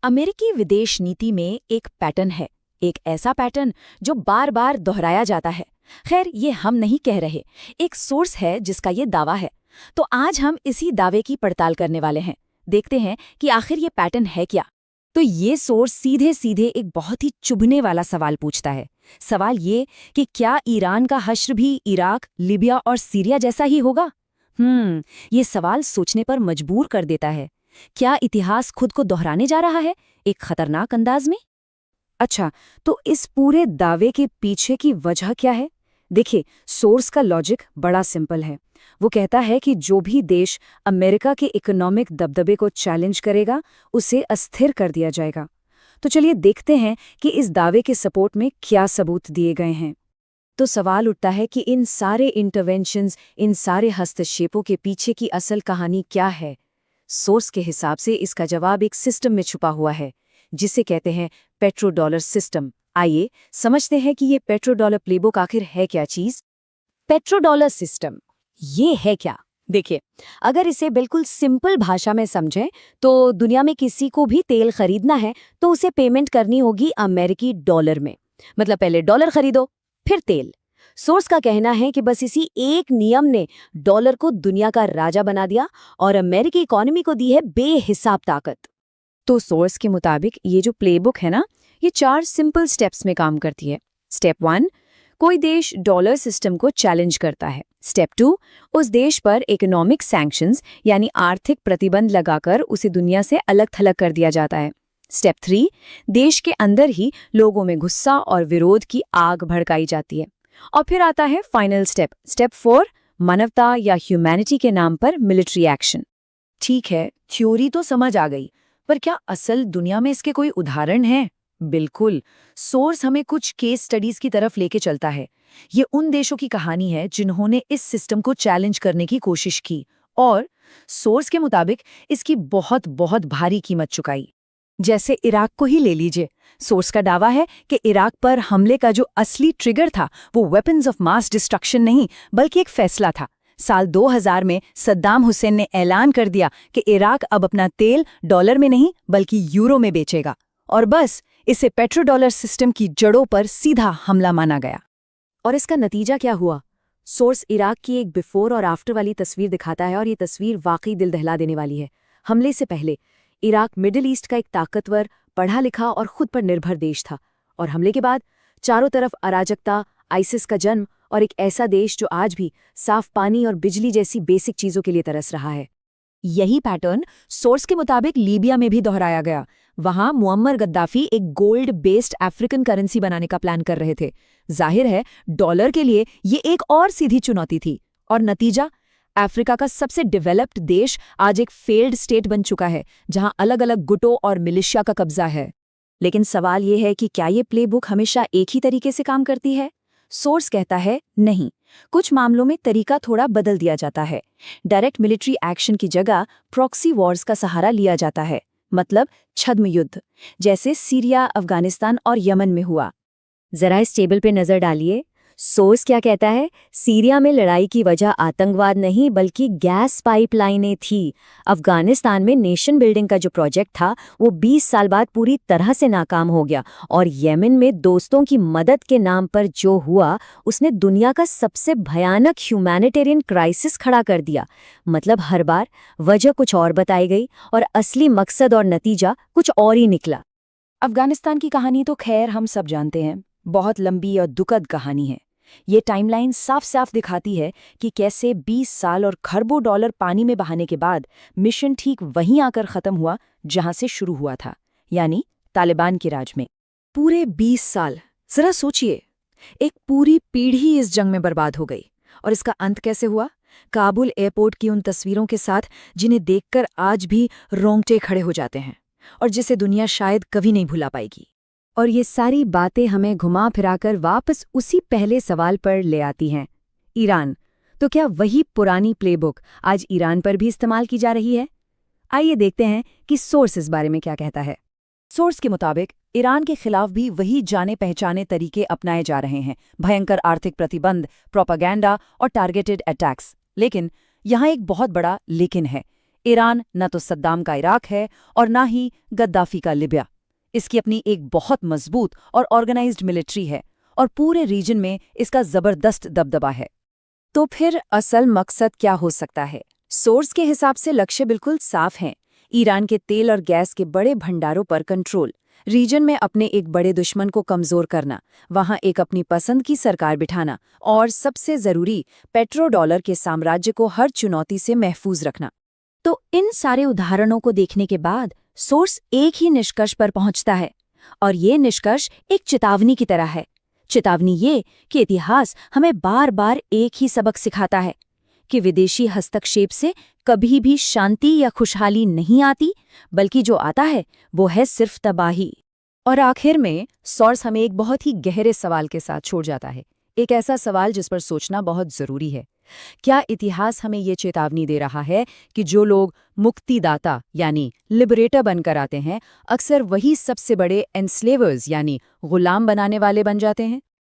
अमेरिकी विदेश नीति में एक पैटर्न है, एक ऐसा पैटर्न जो बार बार दोहराया जाता है। खैर, ये हम नहीं कह रहे, एक सोर्स है जिसका ये दावा है। तो आज हम इसी दावे की पड़ताल करने वाले हैं। देखते हैं कि आखिर ये पैटर्न है क्या। तो ये सोर्स सीधे सीधे एक बहुत ही चुभने वाला सवाल पूछता है। सवाल ये कि क्या ईरान का हश्र भी इराक, लीबिया और सीरिया जैसा ही होगा? ये सवाल सोचने पर मजबूर कर देता है। क्या इतिहास खुद को दोहराने जा रहा है, एक खतरनाक अंदाज में? अच्छा, तो इस पूरे दावे के पीछे की वजह क्या है? देखिए, सोर्स का लॉजिक बड़ा सिंपल है। वो कहता है कि जो भी देश अमेरिका के इकोनॉमिक दबदबे को चैलेंज करेगा, उसे अस्थिर कर दिया जाएगा। तो चलिए देखते हैं कि इस दावे के सपोर्ट में क्या सबूत दिए गए हैं। तो सवाल उठता है कि इन सारे इंटरवेंशंस, इन सारे हस्तक्षेपों के पीछे की असल कहानी क्या है? सोर्स के हिसाब से इसका जवाब एक सिस्टम में छुपा हुआ है, जिसे कहते हैं पेट्रो डॉलर सिस्टम। आइए समझते हैं कि ये पेट्रो डॉलर प्लेबुक आखिर है क्या चीज। पेट्रो डॉलर सिस्टम ये है क्या? देखिए, अगर इसे बिल्कुल सिंपल भाषा में समझें तो दुनिया में किसी को भी तेल खरीदना है तो उसे पेमेंट करनी होगी अमेरिकी डॉलर में। मतलब पहले डॉलर खरीदो, फिर तेल। सोर्स का कहना है कि बस इसी एक नियम ने डॉलर को दुनिया का राजा बना दिया और अमेरिकी इकोनॉमी को दी है बेहिसाब ताकत। तो सोर्स के मुताबिक ये जो प्लेबुक है ना, ये 4 सिंपल स्टेप्स में काम करती है। स्टेप 1, कोई देश डॉलर सिस्टम को चैलेंज करता है। स्टेप 2, उस देश पर इकोनॉमिक सैंक्शंस यानी आर्थिक प्रतिबंध लगाकर उसे दुनिया से अलग थलग कर दिया जाता है। स्टेप 3, देश के अंदर ही लोगों में गुस्सा और विरोध की आग भड़काई जाती है। और फिर आता है फाइनल स्टेप, स्टेप 4, मानवता या ह्यूमैनिटी के नाम पर मिलिट्री एक्शन। ठीक है, थ्योरी तो समझ आ गई, पर क्या असल दुनिया में इसके कोई उदाहरण हैं? बिल्कुल। सोर्स हमें कुछ केस स्टडीज की तरफ लेके चलता है। ये उन देशों की कहानी है जिन्होंने इस सिस्टम को चैलेंज करने की कोशिश की और सोर्स के मुताबिक इसकी बहुत बहुत भारी कीमत चुकाई। जैसे इराक को ही ले लीजिए। सोर्स का दावा है कि इराक पर हमले का जो असली ट्रिगर था वो वेपन्स ऑफ मास डिस्ट्रक्शन नहीं, बल्कि एक फैसला था। साल 2000 में सद्दाम हुसैन ने ऐलान कर दिया कि इराक अब अपना तेल डॉलर में नहीं बल्कि यूरो में बेचेगा। और बस इसे पेट्रो डॉलर सिस्टम की जड़ों पर सीधा हमला माना गया। और इसका नतीजा क्या हुआ? सोर्स इराक की एक बिफोर और आफ्टर वाली तस्वीर दिखाता है और ये तस्वीर वाकई दिल दहला देने वाली है। हमले से पहले इराक मिडिल ईस्ट का एक ताकतवर, पढ़ा लिखा और खुद पर निर्भर देश था, और हमले के बाद चारों तरफ अराजकता, आइसिस का जन्म और एक ऐसा देश जो आज भी साफ पानी और बिजली जैसी बेसिक चीजों के लिए तरस रहा है। यही पैटर्न सोर्स के मुताबिक लीबिया में भी दोहराया गया। वहां मुअम्मर गद्दाफी एक गोल्ड बेस्ड अफ्रीकन करेंसी बनाने का प्लान कर रहे थे। जाहिर है, डॉलर के लिए ये एक और सीधी चुनौती थी। और नतीजा, अफ्रीका का सबसे डेवलप्ड देश आज एक फेल्ड स्टेट बन चुका है, जहां अलग अलग गुटों और मिलिशिया का कब्जा है। लेकिन सवाल ये है कि क्या ये प्लेबुक हमेशा एक ही तरीके से काम करती है? सोर्स कहता है नहीं, कुछ मामलों में तरीका थोड़ा बदल दिया जाता है। डायरेक्ट मिलिट्री एक्शन की जगह प्रॉक्सी वॉर्स का सहारा लिया जाता है, मतलब छद्म युद्ध, जैसे सीरिया, अफगानिस्तान और यमन में हुआ। जरा इस टेबल पे नजर डालिए। सोर्स क्या कहता है? सीरिया में लड़ाई की वजह आतंकवाद नहीं बल्कि गैस पाइपलाइनें थी। अफगानिस्तान में नेशन बिल्डिंग का जो प्रोजेक्ट था वो 20 साल बाद पूरी तरह से नाकाम हो गया। और येमेन में दोस्तों की मदद के नाम पर जो हुआ उसने दुनिया का सबसे भयानक ह्यूमैनिटेरियन क्राइसिस खड़ा कर दिया। मतलब हर बार वजह कुछ और बताई गई और असली मकसद और नतीजा कुछ और ही निकला। अफगानिस्तान की कहानी तो खैर हम सब जानते हैं, बहुत लंबी और दुखद कहानी है। ये टाइमलाइन साफ साफ दिखाती है कि कैसे 20 साल और खरबों डॉलर पानी में बहाने के बाद मिशन ठीक वहीं आकर खत्म हुआ जहां से शुरू हुआ था, यानी तालिबान के राज में। पूरे 20 साल, जरा सोचिए, एक पूरी पीढ़ी इस जंग में बर्बाद हो गई। और इसका अंत कैसे हुआ? काबुल एयरपोर्ट की उन तस्वीरों के साथ जिन्हें देखकर आज भी रोंगटे खड़े हो जाते हैं और जिसे दुनिया शायद कभी नहीं भुला पाएगी। और ये सारी बातें हमें घुमा फिराकर वापस उसी पहले सवाल पर ले आती हैं, ईरान। तो क्या वही पुरानी प्लेबुक आज ईरान पर भी इस्तेमाल की जा रही है? आइए देखते हैं कि सोर्स इस बारे में क्या कहता है। सोर्स के मुताबिक ईरान के खिलाफ भी वही जाने पहचाने तरीके अपनाए जा रहे हैं, भयंकर आर्थिक प्रतिबंध, प्रोपेगेंडा और टारगेटेड अटैक्स। लेकिन यहाँ एक बहुत बड़ा लेकिन है। ईरान न तो सद्दाम का इराक है और ना ही गद्दाफी का लिबिया। इसकी अपनी एक बहुत मजबूत और ऑर्गेनाइज्ड मिलिट्री है और पूरे रीजन में इसका जबरदस्त दबदबा है। तो फिर असल मकसद क्या हो सकता है? सोर्स के हिसाब से लक्ष्य बिल्कुल साफ हैं। ईरान के तेल और गैस के बड़े भंडारों पर कंट्रोल, रीजन में अपने एक बड़े दुश्मन को कमजोर करना, वहां एक अपनी पसंद की सरकार बिठाना और सबसे जरूरी पेट्रो डॉलर के साम्राज्य को हर चुनौती से महफूज रखना। तो इन सारे उदाहरणों को देखने के बाद सोर्स एक ही निष्कर्ष पर पहुंचता है, और ये निष्कर्ष एक चेतावनी की तरह है। चेतावनी ये कि इतिहास हमें बार बार एक ही सबक सिखाता है कि विदेशी हस्तक्षेप से कभी भी शांति या खुशहाली नहीं आती, बल्कि जो आता है वो है सिर्फ तबाही। और आखिर में सोर्स हमें एक बहुत ही गहरे सवाल के साथ छोड़ जाता है, एक ऐसा सवाल जिस पर सोचना बहुत जरूरी है। क्या इतिहास हमें ये चेतावनी दे रहा है कि जो लोग मुक्तिदाता यानी लिबरेटर बनकर आते हैं, अक्सर वही सबसे बड़े एनस्लेवर्स यानी गुलाम बनाने वाले बन जाते हैं?